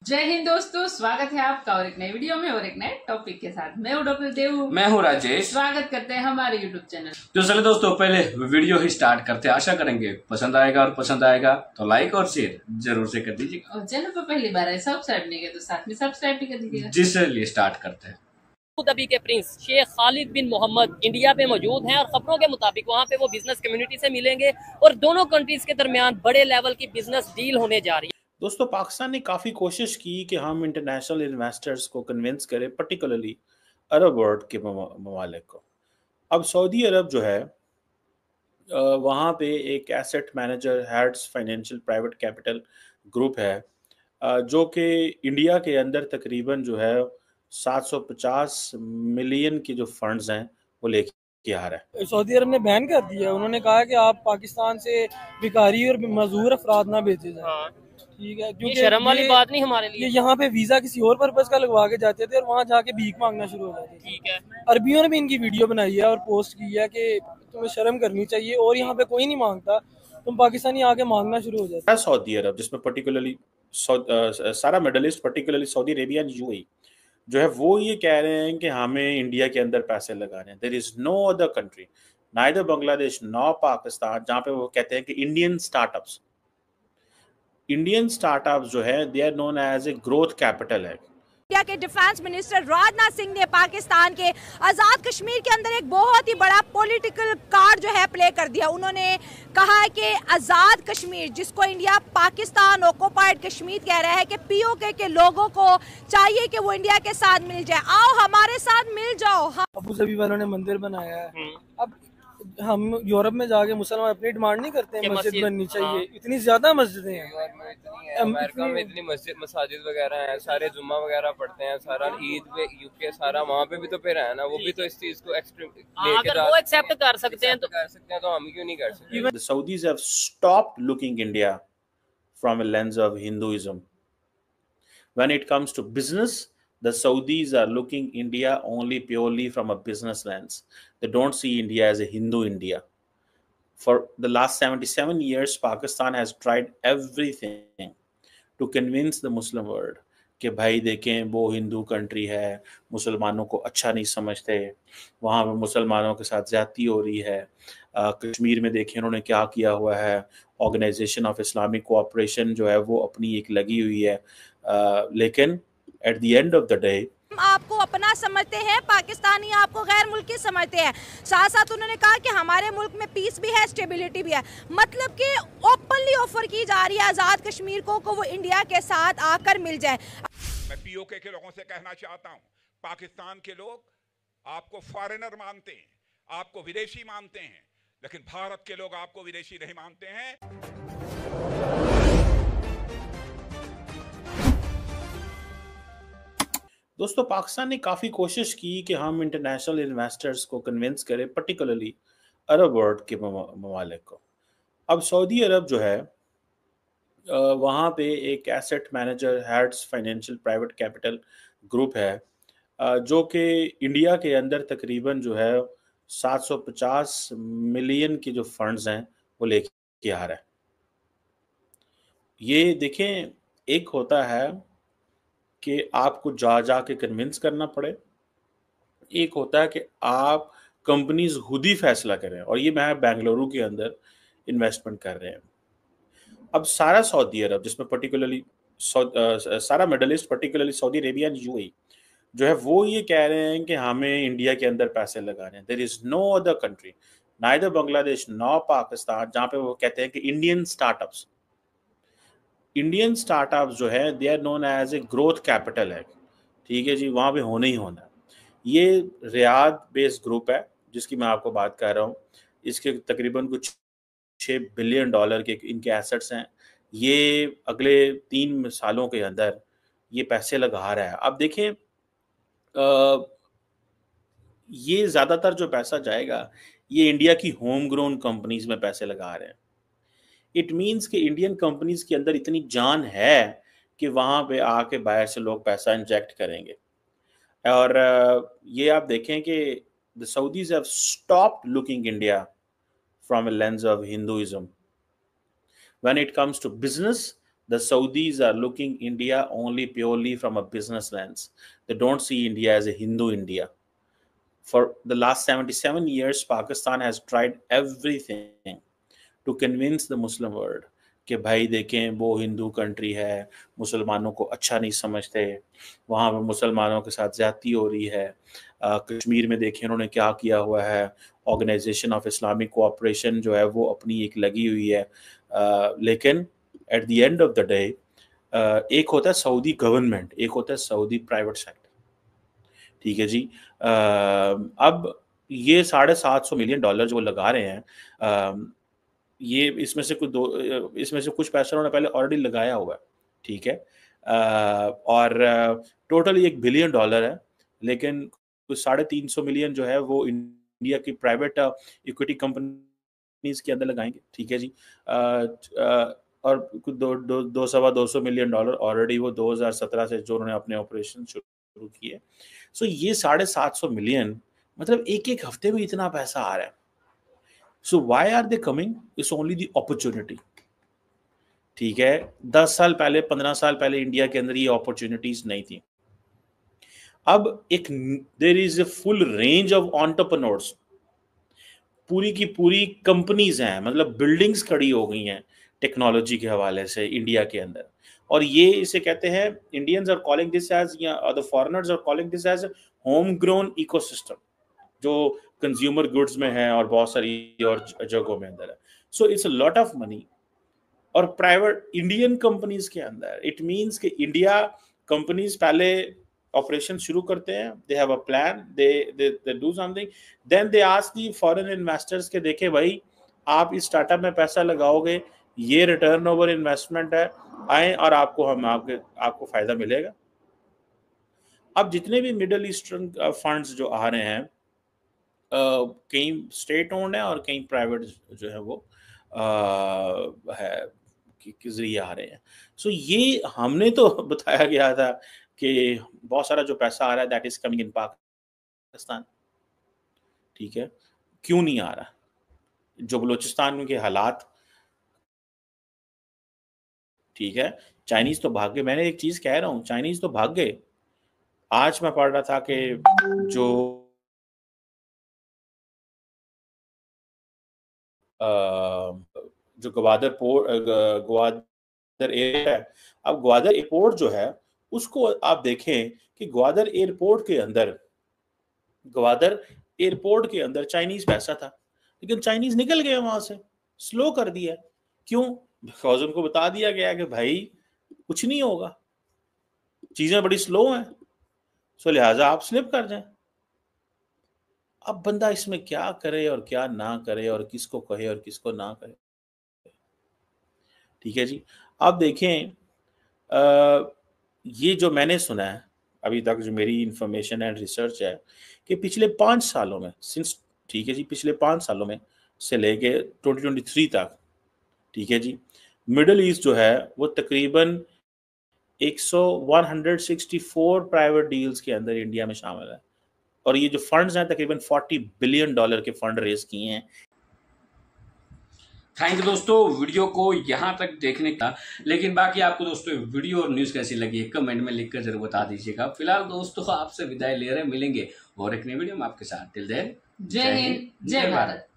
जय हिंद दोस्तों, स्वागत है आपका और एक नई वीडियो में और एक नए टॉपिक के साथ। मैं हूँ डॉक्टर देव, मैं हूँ राजेश। स्वागत करते हैं हमारे यूट्यूब चैनल। तो चले दोस्तों, पहले वीडियो ही स्टार्ट करते हैं। आशा करेंगे पसंद आएगा, और पसंद आएगा तो लाइक और शेयर जरूर से कर दीजिएगा। और चैनल पर पहली बार है सब्सक्राइब नहीं किया तो साथ में सब्सक्राइब भी कर दीजिएगा। जिसलिए स्टार्ट करते हैं। अबू के प्रिंस शेख खालिद बिन मोहम्मद इंडिया पे मौजूद हैं और खबरों के मुताबिक वहाँ पे वो बिजनेस कम्युनिटी से मिलेंगे और दोनों कंट्रीज के दरमियान बड़े लेवल की बिजनेस डील होने जा रही है। दोस्तों, पाकिस्तान ने काफ़ी कोशिश की कि हम इंटरनेशनल इन्वेस्टर्स को कन्विंस करें, पर्टिकुलरली अरब वर्ल्ड के ममालिक को। अब सऊदी अरब जो है वहाँ पे एक asset manager heads financial private capital group है जो कि इंडिया के अंदर तकरीबन जो है 750 मिलियन के जो फंड्स हैं वो लेके आ रहा है। सऊदी अरब ने बैन कर दिया। उन्होंने कहा कि आप पाकिस्तान से भिखारी और मजदूर अफराद ना भेजे जाए। ठीक है, क्योंकि शर्म वाली बात नहीं हमारे लिए। यहाँ पे वीजा किसी और पर्पज का लगवा के जाते थे और वहाँ जाके भीख मांगना शुरू हो जाते थे। ठीक है, अरबियों ने भी इनकी वीडियो बनाई है और पोस्ट की है कि तुम्हें शर्म करनी चाहिए और यहाँ पे कोई नहीं मांगता, तुम पाकिस्तानी आके मांगना शुरू हो जाता है। सऊदी अरब जिसमें पर्टिकुलरली सारा middle east, particularly Saudi Arabia and UAE जो है वो ये कह रहे हैं कि हमें इंडिया के अंदर पैसे लगाने हैं। There is no other country, neither Bangladesh no Pakistan, जहाँ पे वो कहते हैं कि इंडियन स्टार्टअप्स जो है they are known as a growth capital है। इंडिया के डिफेंस मिनिस्टर राजनाथ सिंह ने पाकिस्तान के आज़ाद कश्मीर के अंदर एक बहुत ही बड़ा पॉलिटिकल कार्ड जो है प्ले कर दिया। उन्होंने कहा है कि आज़ाद कश्मीर, जिसको इंडिया पाकिस्तान ऑक्युपाइड कश्मीर कह रहा है, कि पीओके के लोगों को चाहिए कि वो इंडिया के साथ मिल जाए। आओ हमारे साथ मिल जाओ। अबू धाबी वालों ने मंदिर बनाया है। अब हम यूरोप में जाके मुसलमान अपनी डिमांड नहीं करते हैं मस्जिद बननी चाहिए। इतनी ज्यादा मस्जिदें हैं, अमेरिका में इतनी मस्जिद वगैरह हैं, सारे जुम्मा वगैरह पढ़ते हैं, सारा ईद पे यूके सारा वहाँ पे भी तो फिर है ना, वो भी तो इस चीज को अगर वो एक्सेप्ट कर सकते हैं तो हम क्यों नहीं कर सकते। The Saudis have stopped looking India from a lens of Hinduism. When it comes to business, the Saudis are looking India only purely from a business lens. They don't see India as a Hindu India. For the last 77 years, Pakistan has tried everything to convince the Muslim world कि भाई देखें वो Hindu country है, मुसलमानों को अच्छा नहीं समझते, वहाँ पर मुसलमानों के साथ ज़्यादती हो रही है। कश्मीर में देखें उन्होंने क्या किया हुआ है। ऑर्गेनाइजेशन ऑफ इस्लामिक कोऑपरेशन जो है वो अपनी एक लगी हुई है, लेकिन at the end of the day आपको अपना समझते हैं, पाकिस्तानी आपको गैर मुल्की समझते हैं। साथ साथ उन्होंने कहा कि हमारे मुल्क में पीस भी है, स्टेबिलिटी भी है। मतलब कि ओपनली ऑफर की जा रही है आज़ाद कश्मीर को वो इंडिया के साथ आकर मिल जाए। मैं पीओके के लोगों से कहना चाहता हूं, पाकिस्तान के लोग आपको फॉरेनर मानते हैं, आपको विदेशी मानते हैं, लेकिन भारत के लोग आपको विदेशी नहीं मानते हैं। दोस्तों, पाकिस्तान ने काफ़ी कोशिश की कि हम इंटरनेशनल इन्वेस्टर्स को कन्विंस करें, पर्टिकुलरली अरब वर्ल्ड के ममालिक को। अब सऊदी अरब जो है वहाँ पे एक asset manager heads financial private capital group है जो कि इंडिया के अंदर तकरीबन जो है 750 मिलियन के जो फंड्स हैं वो लेके आ रहा है। ये देखें, एक होता है कि आपको जा के कन्विंस करना पड़े, एक होता है कि आप कंपनीज खुद ही फैसला करें, और ये मैं बेंगलुरु के अंदर इन्वेस्टमेंट कर रहे हैं। अब सारा सऊदी अरब जिसमें पर्टिकुलरली सारा middle east, particularly Saudi Arabia and UAE जो है वो ये कह रहे हैं कि हमें इंडिया के अंदर पैसे लगाने हैं। There is no other country, neither Bangladesh no Pakistan, जहाँ पे वो कहते हैं कि इंडियन स्टार्टअप्स जो है they are known as a growth capital है। ठीक है जी, वहाँ पे होना ही होना है। ये रियाद बेस्ड ग्रुप है जिसकी मैं आपको बात कर रहा हूँ। इसके तकरीबन कुछ $6 बिलियन के इनके एसेट्स हैं। ये अगले 3 सालों के अंदर ये पैसे लगा रहा है। अब देखें, ये ज़्यादातर जो पैसा जाएगा ये इंडिया की होम ग्रोन कंपनीज में पैसे लगा रहे हैं। इट मीन्स कि इंडियन कंपनीज के अंदर इतनी जान है कि वहाँ पे आके बाहर से लोग पैसा इंजेक्ट करेंगे। और ये आप देखें कि the Saudis have stopped looking India from a lens of Hinduism. When it comes to business, the Saudis are looking India only purely from a business lens. They don't see India as a Hindu India. For the last 77 years, Pakistan has tried everything to convince the Muslim world कि भाई देखें वो Hindu country है, मुसलमानों को अच्छा नहीं समझते, वहाँ पर मुसलमानों के साथ ज़्यादती हो रही है। कश्मीर में देखें उन्होंने क्या किया हुआ है, ऑर्गेनाइजेशन ऑफ इस्लामिक कोऑपरेशन जो है वो अपनी एक लगी हुई है। लेकिन at the end of the day एक होता है सऊदी गवर्नमेंट, एक होता है सऊदी प्राइवेट सेक्टर, ठीक है जी। अब ये $750 मिलियन जो वो लगा रहे हैं, ये इसमें से कुछ पैसा उन्होंने पहले ऑलरेडी लगाया हुआ है, ठीक है। और टोटल $1 बिलियन है, लेकिन कुछ 350 मिलियन जो है वो इंडिया की प्राइवेट इक्विटी कंपनीज के अंदर लगाएंगे, ठीक है जी। और कुछ 200 मिलियन ऑलरेडी वो 2017 से जो उन्होंने अपने ऑपरेशन शुरू किए। सो ये 750 मिलियन मतलब एक हफ्ते में इतना पैसा आ रहा है। So why are they coming? It's only the opportunity. ठीक है, 10 साल पहले 15 साल पहले इंडिया के अंदर ये अपॉर्चुनिटीज नहीं थी। अब there is a full range of entrepreneurs, पूरी की पूरी कंपनीज हैं, मतलब बिल्डिंग्स खड़ी हो गई हैं टेक्नोलॉजी के हवाले से इंडिया के अंदर। और ये इसे कहते हैं, Indians are calling this age, या the foreigners are calling this age home grown ecosystem, जो कंज्यूमर गुड्स में है और बहुत सारी और जगहों में अंदर है। So it's a lot of money. और प्राइवेट इंडियन कंपनीज के अंदर इट मींस कि इंडिया कंपनीज पहले ऑपरेशन शुरू करते हैं, they have a plan, they do something, then they ask the foreign investors के देखे भाई आप इस स्टार्टअप में पैसा लगाओगे, ये रिटर्न ओवर इन्वेस्टमेंट है, आए और आपको फायदा मिलेगा। अब जितने भी मिडिल ईस्टर्न फंड्स जो आ रहे हैं, कई स्टेट ओन्ड है और कई प्राइवेट जो है वो है कि जरिए आ रहे हैं। सो ये हमने तो बताया गया था कि बहुत सारा जो पैसा आ रहा है that is coming in Pakistan, ठीक है। क्यों नहीं आ रहा? जो बलूचिस्तान के हालात, ठीक है, चाइनीज तो भाग गए। मैंने एक चीज कह रहा हूँ, चाइनीज तो भाग गए। आज मैं पढ़ रहा था कि जो ग्वादर एयरपोर्ट है, अब ग्वादर एयरपोर्ट जो है उसको आप देखें कि ग्वादर एयरपोर्ट के अंदर चाइनीज पैसा था, लेकिन चाइनीज निकल गए वहां से, स्लो कर दिया। क्यों? बिकॉज उनको बता दिया गया कि भाई कुछ नहीं होगा, चीजें बड़ी स्लो हैं, सो लिहाजा आप स्लिप कर जाएं। अब बंदा इसमें क्या करे और क्या ना करे, और किसको कहे और किसको ना कहे, ठीक है जी। आप देखें, ये जो मैंने सुना है अभी तक, जो मेरी इंफॉर्मेशन एंड रिसर्च है, कि पिछले 5 सालों में ठीक है जी, पिछले 5 सालों में से लेके 2023 तक, ठीक है जी, मिडिल ईस्ट जो है वो तकरीबन 164 प्राइवेट डील्स के अंदर इंडिया में शामिल है। और ये जो फंड्स हैं तकरीबन $40 बिलियन के फंड रेज किए हैं। थैंक यू दोस्तों वीडियो को यहाँ तक देखने का। लेकिन बाकी आपको दोस्तों वीडियो और न्यूज़ कैसी लगी कमेंट में लिखकर जरूर बता दीजिएगा। फिलहाल दोस्तों आपसे विदाई ले रहे, मिलेंगे और एक नई वीडियो में आपके साथ। टिल देन, जय हिंद, जय भारत।